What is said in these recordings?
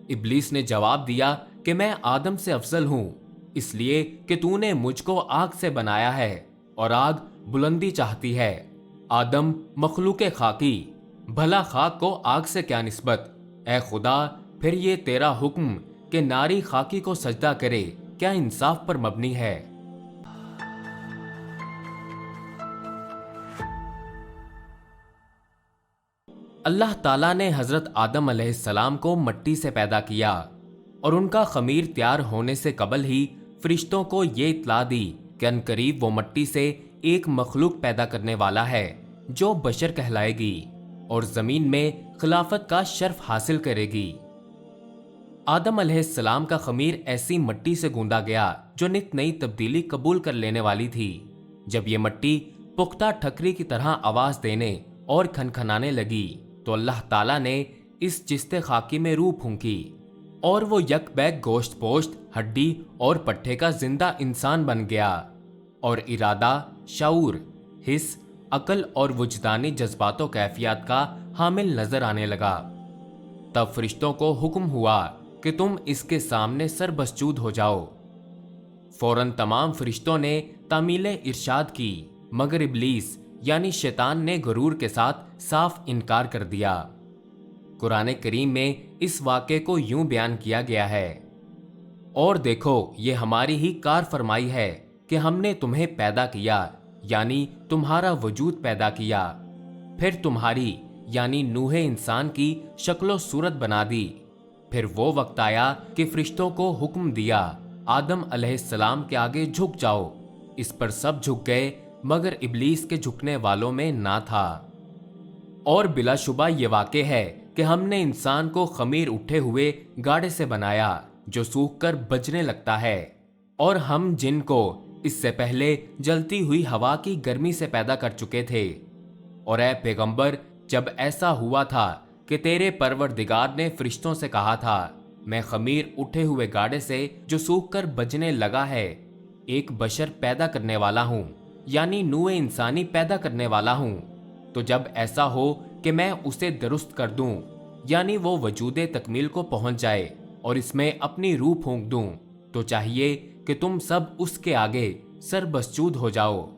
इब्लीस ने जवाब दिया कि मैं आदम से अफजल हूं, इसलिए कि तूने मुझको आग से बनाया है और आग बुलंदी चाहती है। आदम मखलूक खाकी, भला खाक को आग से क्या निस्बत। ए खुदा, फिर ये तेरा हुक्म कि नारी खाकी को सजदा करे क्या इंसाफ पर मबनी है। अल्लाह ताला ने हजरत आदम अलैहिस्सलाम को मट्टी से पैदा किया और उनका खमीर तैयार होने से कबल ही फरिश्तों को ये इत्ला दी कि अनकरीब वो मट्टी से एक मखलूक पैदा करने वाला है जो बशर कहलाएगी और जमीन में खिलाफत का शर्फ हासिल करेगी। आदम अलैहिस्सलाम का खमीर ऐसी मट्टी से गूंदा गया जो नित नई तब्दीली कबूल कर लेने वाली थी। जब ये मट्टी पुख्ता ठकरी की तरह आवाज देने और खनखनाने लगी तो अल्लाह ताला ने इस जिस्ते खाकी में रूह फूंकी और वो यकबैक गोश्त पोश्त हड्डी और पट्टे का जिंदा इंसान बन गया और इरादा, शऊर, हिस, अकल और वुजदानी जज्बातों कैफियत का हामिल नजर आने लगा। तब फरिश्तों को हुक्म हुआ कि तुम इसके सामने सरबसजूद हो जाओ। फौरन तमाम फरिश्तों ने तामीले इरशाद की, मगर इब्लीस यानी शैतान ने गुरूर के साथ साफ इनकार कर दिया। कुरान करीम में इस वाक़े को यूं बयान किया गया है, और देखो ये हमारी ही कार फरमाई है कि हमने तुम्हें पैदा किया, यानी तुम्हारा वजूद पैदा किया, फिर तुम्हारी यानी नूहे इंसान की शक्लो सूरत बना दी। फिर वो वक्त आया कि फरिश्तों को हुक्म दिया, आदम अलैहिस्सलाम के आगे झुक जाओ। इस पर सब झुक गए मगर इब्लीस के झुकने वालों में ना था। और बिलाशुबा ये वाक़े है कि हमने इंसान को खमीर उठे हुए गाड़े से बनाया जो सूख कर बजने लगता है, और हम जिन को इससे पहले जलती हुई हवा की गर्मी से पैदा कर चुके थे। और ए पैगंबर, जब ऐसा हुआ था कि तेरे परवरदिगार ने फरिश्तों से कहा था, मैं खमीर उठे हुए गाड़े से जो सूख कर बजने लगा है एक बशर पैदा करने वाला हूं, यानी नूए इंसानी पैदा करने वाला हूं, तो जब ऐसा हो कि मैं उसे दुरुस्त कर दूं, यानी वो वजूदे तकमील को पहुंच जाए और इसमें अपनी रूह फूंक दूं, तो चाहिए कि तुम सब उसके आगे सरबसजूद हो जाओ।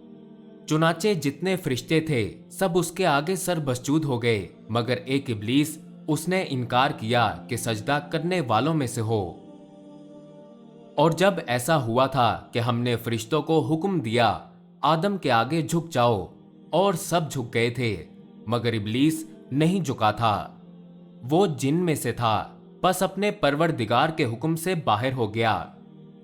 चुनाचे जितने फरिश्ते थे सब उसके आगे सरबसजूद हो गए, मगर एक इब्लीस, उसने इनकार किया कि सजदा करने वालों में से हो। और जब ऐसा हुआ था कि हमने फरिश्तों को हुक्म दिया, आदम के आगे झुक जाओ, और सब झुक गए थे, मगर इब्लीस नहीं झुका था। वो जिन में से था, बस अपने परवरदिगार के हुक्म से बाहर हो गया।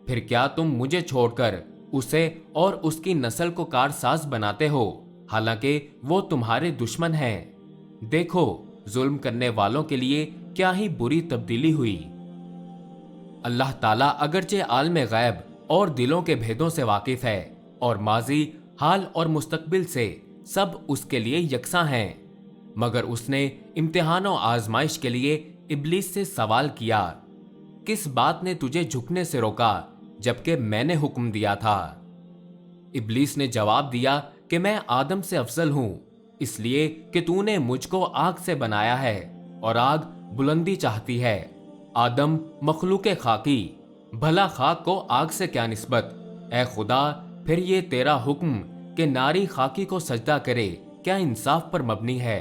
फिर क्या तुम मुझे छोड़कर उसे और उसकी नस्ल को कारसाज बनाते हो, हालांकि वो तुम्हारे दुश्मन हैं। देखो जुल्म करने वालों के लिए क्या ही बुरी तब्दीली हुई। अल्लाह ताला अगरचे आलमे गैब और दिलों के भेदों से वाकिफ है, और माजी, हाल और मुस्तकबिल से सब उसके लिए यकसा हैं, मगर उसने इम्तिहान और आजमाइश के लिए इब्लीस से सवाल किया, किस बात ने तुझे झुकने से रोका जबकि मैंने हुक्म दिया था। इब्लीस ने जवाब दिया कि मैं आदम से अफजल हूं, इसलिए कि तूने मुझको आग से बनाया है और आग बुलंदी चाहती है। आदम मखलूके खाकी, भला खाक को आग से क्या निस्बत। ए खुदा, फिर ये तेरा हुक्म कि नारी खाकी को सजदा करे क्या इंसाफ पर मबनी है।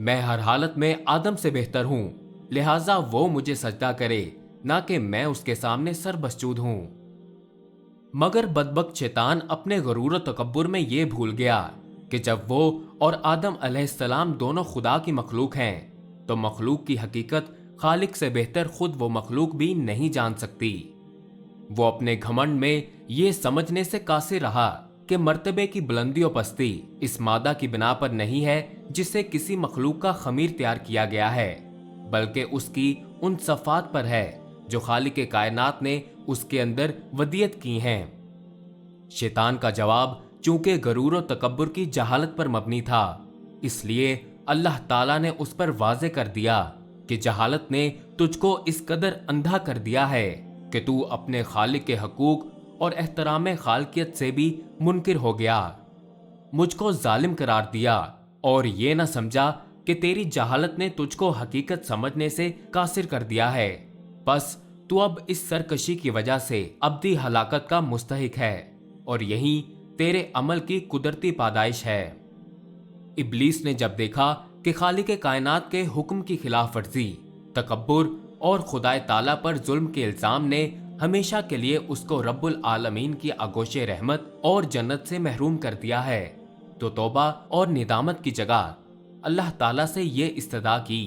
मैं हर हालत में आदम से बेहतर हूं, लिहाजा वो मुझे सजदा करे, ना कि मैं उसके सामने सरबसजूद हूं। मगर बदबख्त शैतान अपने गरूर तकब्बुर में ये भूल गया कि जब वो और आदम अलैहिस्सलाम दोनों खुदा की मखलूक हैं, तो मखलूक की हकीकत खालिक से बेहतर खुद वो मखलूक भी नहीं जान सकती। वो अपने घमंड में ये समझने से कासिर रहा कि मर्तबे की बुलंदी और पस्ती इस मादा की बिना पर नहीं है जिससे किसी मखलूक का खमीर तैयार किया गया है, बल्कि उसकी उन सफ़ात पर है जो खालिक कायनात ने उसके अंदर वदियत की हैं। शैतान का जवाब चूंकि गरूर और तकब्बुर की जहालत पर मबनी था, इसलिए अल्लाह ताला ने उस पर वाज़े कर दिया कि जहालत ने तुझको इस कदर अंधा कर दिया है कि तू अपने खालिक के हकूक और एहतराम खालकियत से भी मुनकिर हो गया। मुझको जालिम करार दिया और ये न समझा कि तेरी जहालत ने तुझको हकीकत समझने से कासिर कर दिया है, बस तू अब इस सरकशी की वजह से अब्दी हलाकत का मुस्तहिक है और यही तेरे अमल की कुदरती पैदाइश है। इब्लीस ने जब देखा कि खालिक कायनात के हुक्म की खिलाफ वर्जी, तकब्बुर और खुदाए ताला पर जुल्म के इल्जाम ने हमेशा के लिए उसको रब्बुल आलमीन की आगोशे रहमत और जन्नत से महरूम कर दिया है, तो तौबा और निदामत की जगह अल्लाह ताला से ये इस्तदा की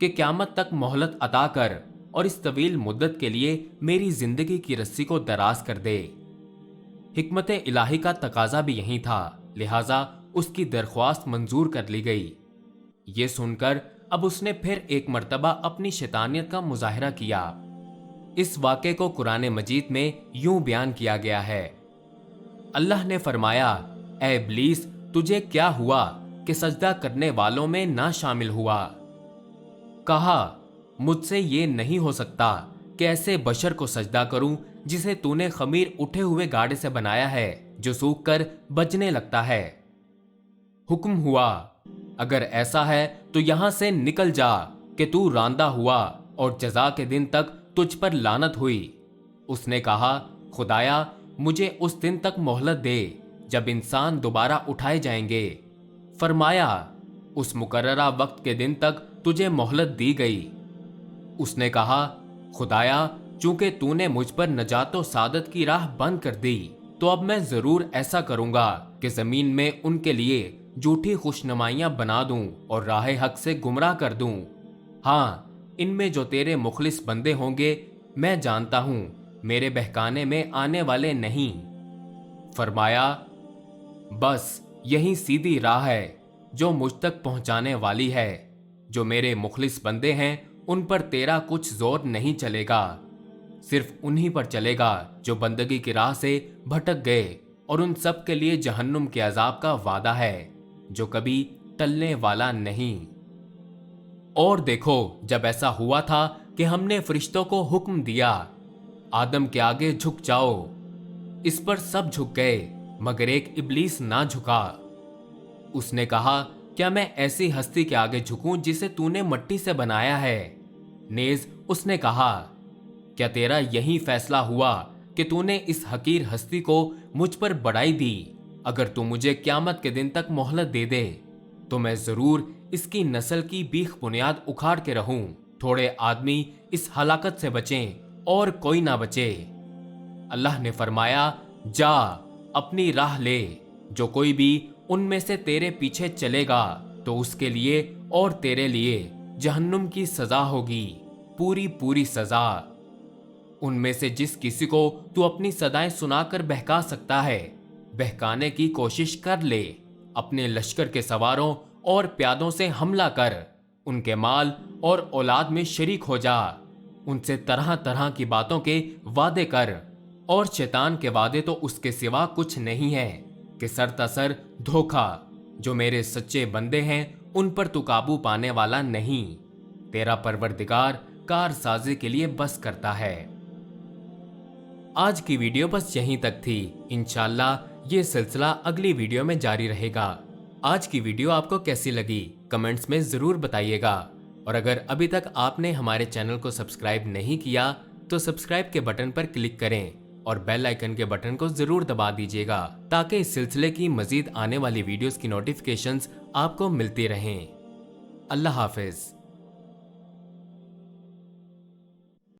कि क़यामत तक मोहलत अता कर और इस तवील मुद्दत के लिए मेरी जिंदगी की रस्सी को दराज कर दे। हिकमत इलाही का तकाजा भी यही था, लिहाजा उसकी दरख्वास्त मंजूर कर ली गई। ये सुनकर अब उसने फिर एक मर्तबा अपनी शैतानियत का मुजाहिरा किया। इस वाक़े को कुरान मजीद में यूं बयान किया गया है, अल्लाह ने फरमाया, ए इब्लीस, तुझे क्या हुआ कि सजदा करने वालों में ना शामिल हुआ? कहा, मुझसे ये नहीं हो सकता कि ऐसे बशर को सजदा करूं जिसे तूने खमीर उठे हुए गाड़े से बनाया है, जो सूख कर बजने लगता है। हुक्म हुआ, अगर ऐसा है तो यहां से निकल जा कि तू रांदा हुआ और जजा के दिन तक तुझ पर लानत हुई। उसने कहा, खुदाया, मुझे उस दिन तक मोहलत दे जब इंसान दोबारा उठाए जाएंगे। फरमाया, उस मुकर्ररा वक्त के दिन तक तुझे मोहलत दी गई। उसने कहा, खुदाया, चूंकि तूने मुझ पर नजात व सादत की राह बंद कर दी, तो अब मैं जरूर ऐसा करूंगा कि जमीन में उनके लिए झूठी खुशनुमाइयां बना दूं और राह हक से गुमराह कर दूं। हाँ, इनमें जो तेरे मुखलिस बंदे होंगे, मैं जानता हूं, मेरे बहकाने में आने वाले नहीं। फरमाया, बस यही सीधी राह है जो मुझ तक पहुंचाने वाली है। जो मेरे मुखलिस बंदे हैं, उन पर तेरा कुछ जोर नहीं चलेगा, सिर्फ उन्हीं पर चलेगा जो बंदगी की राह से भटक गए, और उन सब के लिए जहन्नुम के अजाब का वादा है जो कभी टलने वाला नहीं। और देखो, जब ऐसा हुआ था कि हमने फरिश्तों को हुक्म दिया, आदम के आगे झुक जाओ, इस पर सब झुक गए मगर एक इब्लीस ना झुका। उसने कहा, क्या मैं ऐसी हस्ती के आगे झुकूं जिसे तूने मिट्टी से बनाया है? नेज उसने कहा, क्या तेरा यही फैसला हुआ कि तूने इस हकीर हस्ती को मुझ पर बढ़ाई दी? अगर तू मुझे क़यामत के दिन तक मोहलत दे दे तो मैं जरूर इसकी नस्ल की बीख बुनियाद उखाड़ के रहूं। थोड़े आदमी इस हलाकत से बचें और कोई ना बचे। अल्लाह ने फरमाया, जा अपनी राह ले। जो कोई भी उनमें से तेरे पीछे चलेगा तो उसके लिए और तेरे लिए जहन्नुम की सजा होगी, पूरी पूरी सजा। उनमें से जिस किसी को तू अपनी सदाएं सुनाकर बहका सकता है, बहकाने की कोशिश कर ले। अपने लश्कर के सवारों और प्यादों से हमला कर, उनके माल और औलाद में शरीक हो जा, उनसे तरह तरह की बातों के वादे कर, और शैतान के वादे तो उसके सिवा कुछ नहीं है कि सरतासर धोखा। जो मेरे सच्चे बंदे हैं उन पर तू काबू पाने वाला नहीं। तेरा परवरदिगार कारसाजी के लिए बस करता है। आज की वीडियो बस यहीं तक थी। इंशाल्लाह ये सिलसिला अगली वीडियो में जारी रहेगा। आज की वीडियो आपको कैसी लगी कमेंट्स में जरूर बताइएगा, और अगर अभी तक आपने हमारे चैनल को सब्सक्राइब नहीं किया तो सब्सक्राइब के बटन पर क्लिक करें और बेल आइकन के बटन को जरूर दबा दीजिएगा ताकि इस सिलसिले की मजीद आने वाली वीडियोस की नोटिफिकेशंस आपको मिलती रहें। अल्लाह हाफिज।